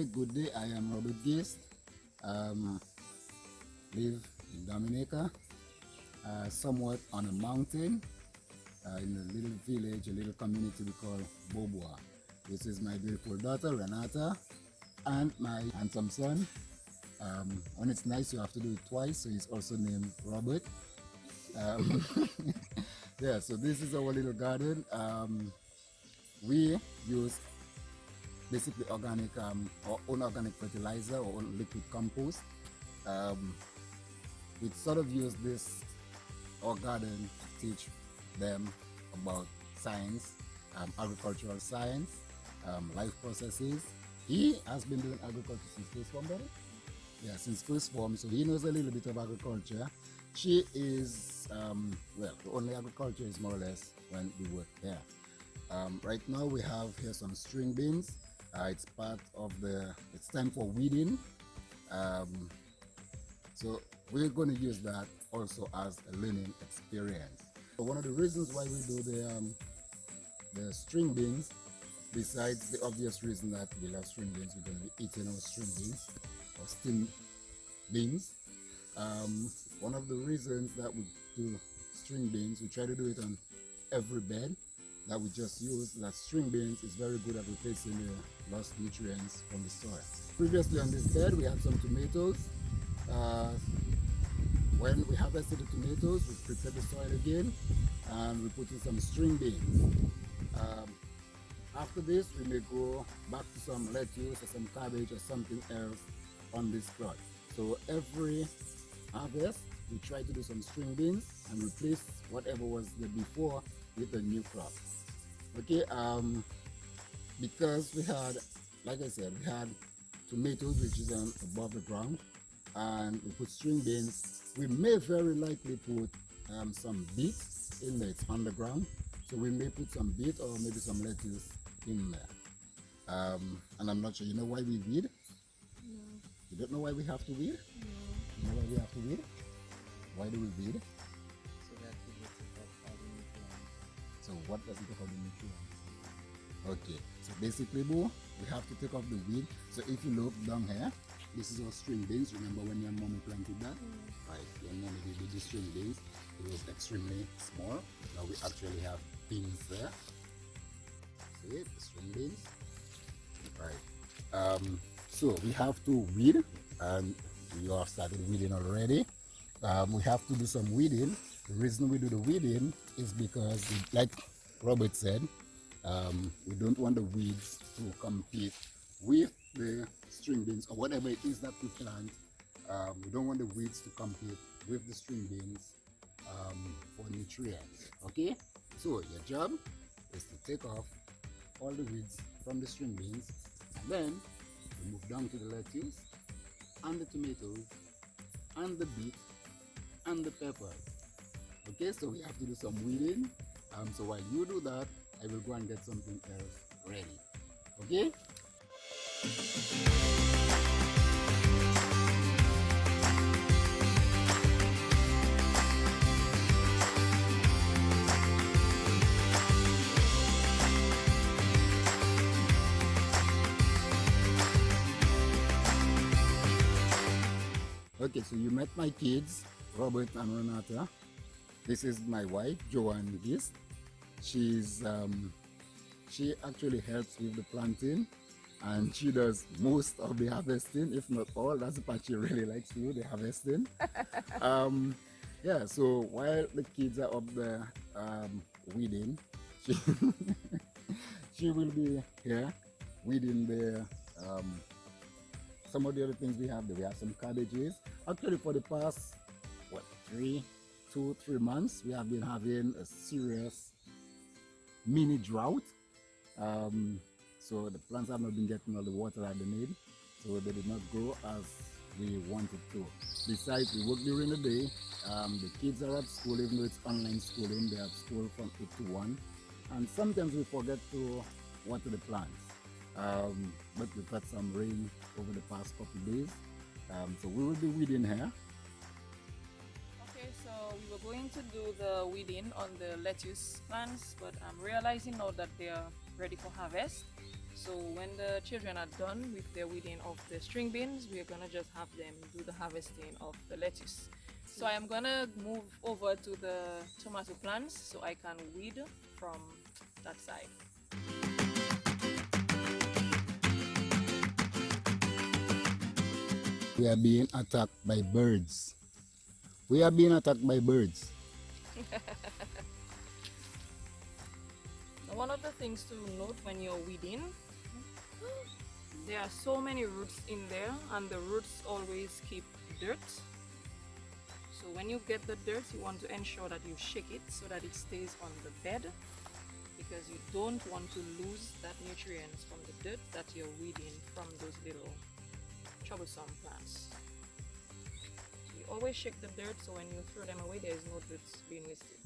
good day. I am Robert Guiste'S. Live in Dominica, somewhat on a mountain, in a little village, a little community we call Boboa. This is my beautiful daughter Renata and my handsome son. When it's nice, you have to do it twice, so he's also named Robert. Yeah, so this is our little garden. We use basically organic, or own organic fertilizer or own liquid compost. We sort of use this, our garden, to teach them about science, agricultural science, life processes. He has been doing agriculture since first form, buddy? Yeah, since first form, so he knows a little bit of agriculture. She is, well, the only agriculture is more or less when we work here. Right now we have here some string beans. It's part of it's time for weeding. So we're going to use that also as a learning experience. So one of the reasons why we do the string beans, besides the obvious reason that we love string beans, we're going to be eating our string beans or steamed beans. One of the reasons that we do string beans, we try to do it on every bed that we just use, that string beans is very good at replacing the lost nutrients from the soil. Previously on this bed we had some tomatoes. When we harvested the tomatoes, we prepared the soil again and we put in some string beans. After this we may go back to some lettuce or some cabbage or something else on this plot. So every harvest we try to do some string beans and replace whatever was there before with a new crop. Okay, because we had, like I said, we had tomatoes which is above the ground, and we put string beans. We may very likely put some beets in there. It's underground, so we may put some beet or maybe some lettuce in there. And I'm not sure. You know why we weed? No. You don't know why we have to weed? No. You know why we have to weed? Why do we weed? So that we get to take all the nutrients. So what does it take off the nutrients? Okay, so basically, boo, we have to take off the weed. So if you look down here, this is our string beans. Remember when your mommy planted that? Right, when mommy did the string beans, it was extremely small. Now we actually have beans there. See it, the string beans. Right. So we have to weed, and we have started weeding already. We have to do some weeding. The reason we do the weeding is because, like Robert said, we don't want the weeds to compete with the string beans or whatever it is that we plant. We don't want the weeds to compete with the string beans for nutrients. Okay, so your job is to take off all the weeds from the string beans, and then we move down to the lettuce and the tomatoes and the beet and the peppers. Okay, so we have to do some weeding. So while you do that, I will go and get something else ready. Okay? Okay, so you met my kids, Robert and Renata. This is my wife, Joanne Guiste'S. She actually helps with the planting, and she does most of the harvesting, if not all. That's the part she really likes to do, the harvesting. Yeah, so while the kids are up there weeding, she will be here weeding the some of the other things we have there. We have some cabbages. Actually, for the past 2-3 months, we have been having a serious mini drought. So the plants have not been getting all the water that they need, so they did not grow as we wanted to. Besides, we work during the day. The kids are at school, even though it's online schooling. They're at school from 8 to 1, and sometimes we forget to water the plants. But we've got some rain over the past couple of days, so we will be weeding here. Okay, so we were going to do the weeding on the lettuce plants, but I'm realizing now that they are ready for harvest. So when the children are done with their weeding of the string beans, we are gonna just have them do the harvesting of the lettuce. So I am gonna move over to the tomato plants so I can weed from that side. We are being attacked by birds. We are being attacked by birds. Now, one of the things to note when you're weeding, there are so many roots in there, and the roots always keep dirt. So when you get the dirt, you want to ensure that you shake it so that it stays on the bed, because you don't want to lose that nutrients from the dirt that you're weeding from those little troublesome plants. So you always shake the dirt so when you throw them away, there is no dirt being wasted.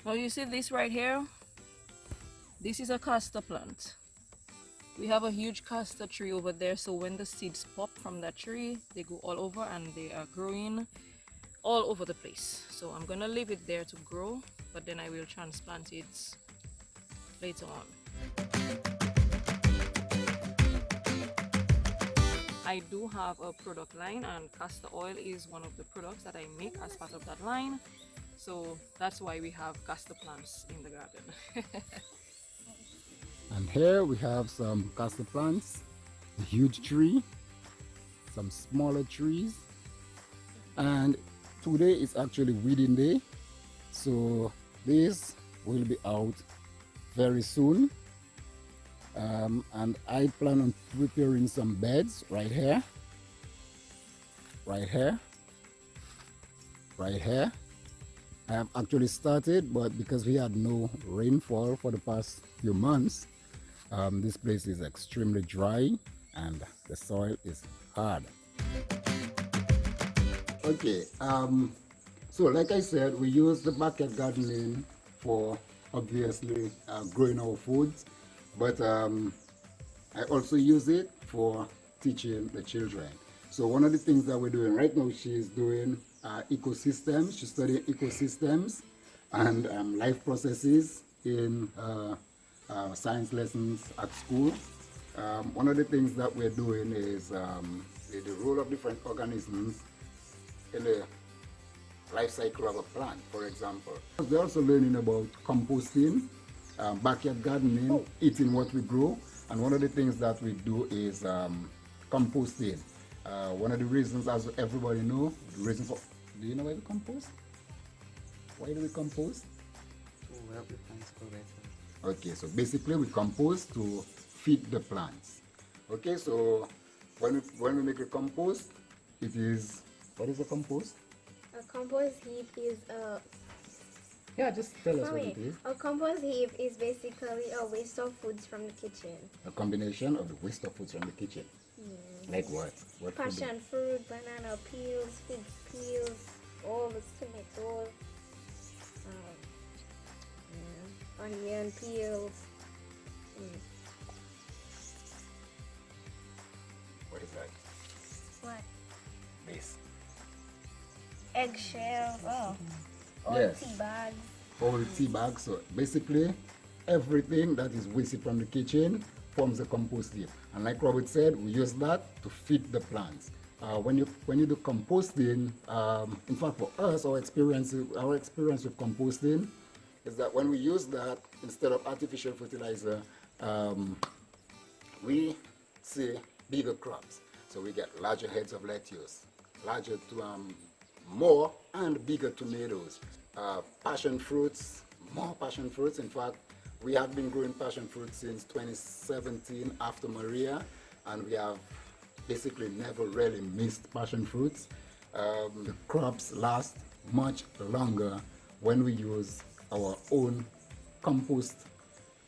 Now you see this right here? This is a castor plant. We have a huge castor tree over there, so when the seeds pop from that tree, they go all over and they are growing all over the place. So I'm gonna leave it there to grow, but then I will transplant it later on. I do have a product line, and castor oil is one of the products that I make as part of that line. So that's why we have castor plants in the garden. And here we have some castor plants, a huge tree, some smaller trees, and today is actually weeding day, so this will be out very soon. And I plan on preparing some beds right here, right here, right here. I have actually started, but because we had no rainfall for the past few months, this place is extremely dry and the soil is hard. Okay, so like I said, we use the backyard gardening for obviously growing our foods, but I also use it for teaching the children. So one of the things that we're doing right now, she's doing ecosystems. She's studying ecosystems and life processes in science lessons at school. One of the things that we're doing is the role of different organisms in the life cycle of a plant, for example. They're also learning about composting, backyard gardening, eating what we grow, and one of the things that we do is composting. One of the reasons, as everybody knows, the reason for, do you know why we compost? Why do we compost? To help the plants grow better. Okay, so basically we compost to feed the plants. Okay, so when we make a compost, it is, what is a compost? A compost heap is a Yeah, just tell us what it is. A compost heap is basically a waste of foods from the kitchen. A combination of the waste of foods from the kitchen. Like what? What food? Passion fruit, banana peels, fig peels, all the tomatoes, onion peels. What is that? What? This. Eggshells. Oh. Yes. Tea bags. Whole tea bags. So basically, everything that is wasted from the kitchen forms a compost heap. And like Robert said, we use that to feed the plants. When you do composting, in fact, for us, our experience with composting is that when we use that instead of artificial fertilizer, we see bigger crops. So we get larger heads of lettuce, larger more and bigger tomatoes, passion fruits, more passion fruits. In fact, we have been growing passion fruit since 2017 after Maria, and we have basically never really missed passion fruits. The crops last much longer when we use our own compost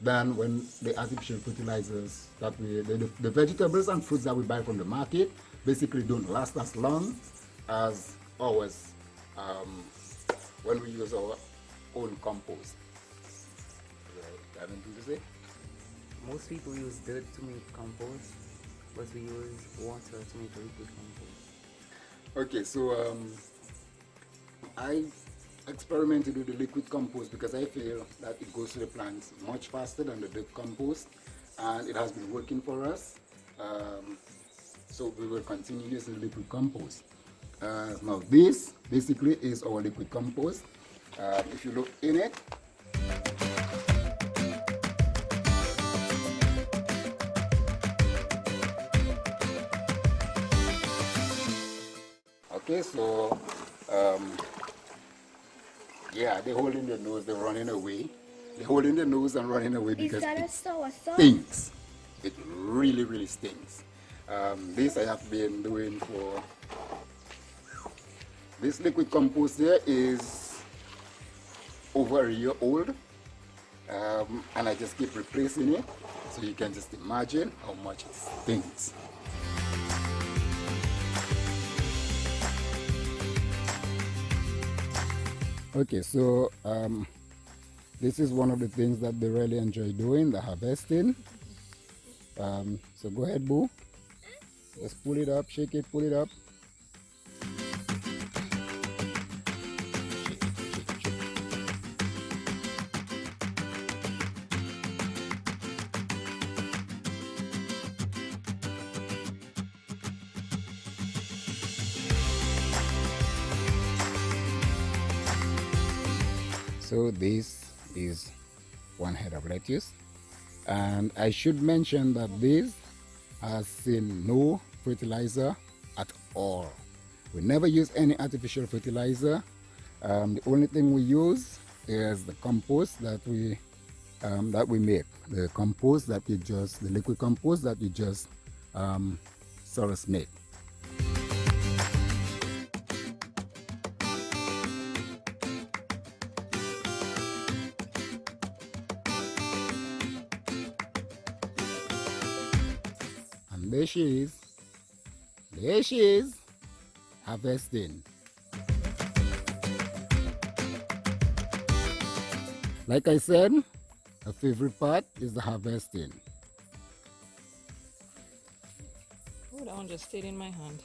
than when the artificial fertilizers that the vegetables and fruits that we buy from the market basically don't last as long as ours when we use our own compost. Most people use dirt to make compost, but we use water to make liquid compost. Okay, so I experimented with the liquid compost because I feel that it goes to the plants much faster than the dirt compost, and it has been working for us. So we will continue using liquid compost. Now this basically is our liquid compost. If you look in it, okay, so yeah, they're holding their nose, they're running away. They're holding their nose and running away because it stinks. It really, really stinks. This I have been doing for, this liquid compost here is over a year old. And I just keep replacing it. So you can just imagine how much it stinks. Okay, so this is one of the things that they really enjoy doing, the harvesting. So go ahead, Boo. Just pull it up, shake it, pull it up. So this is one head of lettuce, and I should mention that this has seen no fertilizer at all. We never use any artificial fertilizer. The only thing we use is the compost that we make. The compost that we just, the liquid compost that we just saw us make. There she is, harvesting. Like I said, her favorite part is the harvesting. Oh, that one just stayed in my hand.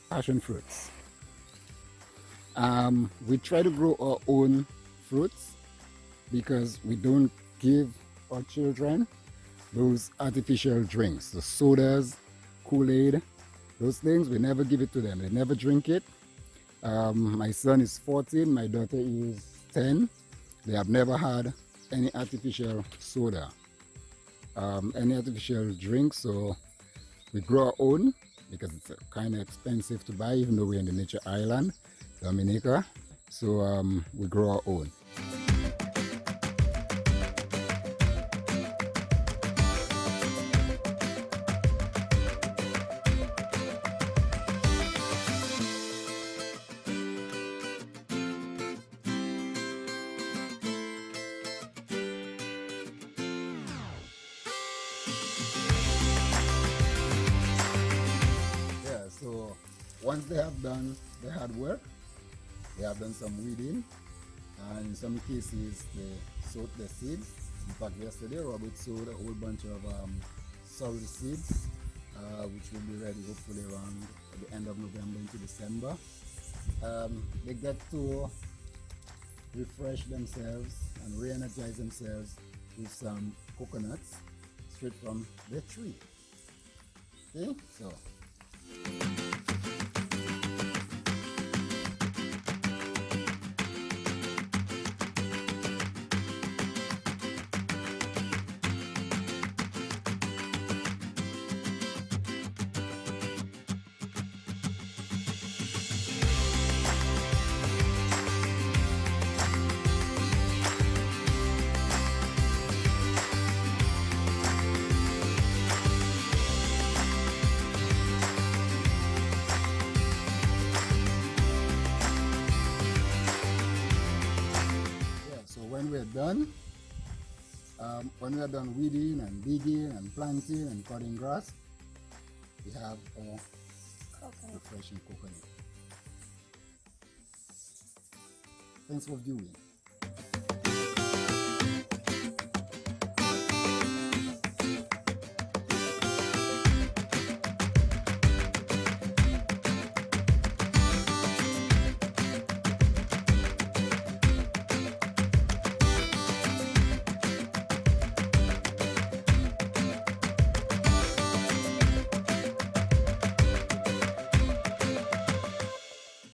Passion fruits. We try to grow our own fruits because we don't give our children those artificial drinks, the sodas, Kool-Aid, those things. We never give it to them. They never drink it. My son is 14, my daughter is 10. They have never had any artificial soda, any artificial drink. So we grow our own because it's kind of expensive to buy, even though we're in the nature island, Dominica. So we grow our own. So once they have done the hard work, they have done some weeding, and in some cases they sowed the seeds. In fact, yesterday Robert sowed a whole bunch of sorrel seeds, which will be ready hopefully around the end of November into December. They get to refresh themselves and re-energize themselves with some coconuts straight from the tree. Okay, so when we're done weeding and digging and planting and cutting grass, we have a refreshing coconut. Thanks for viewing.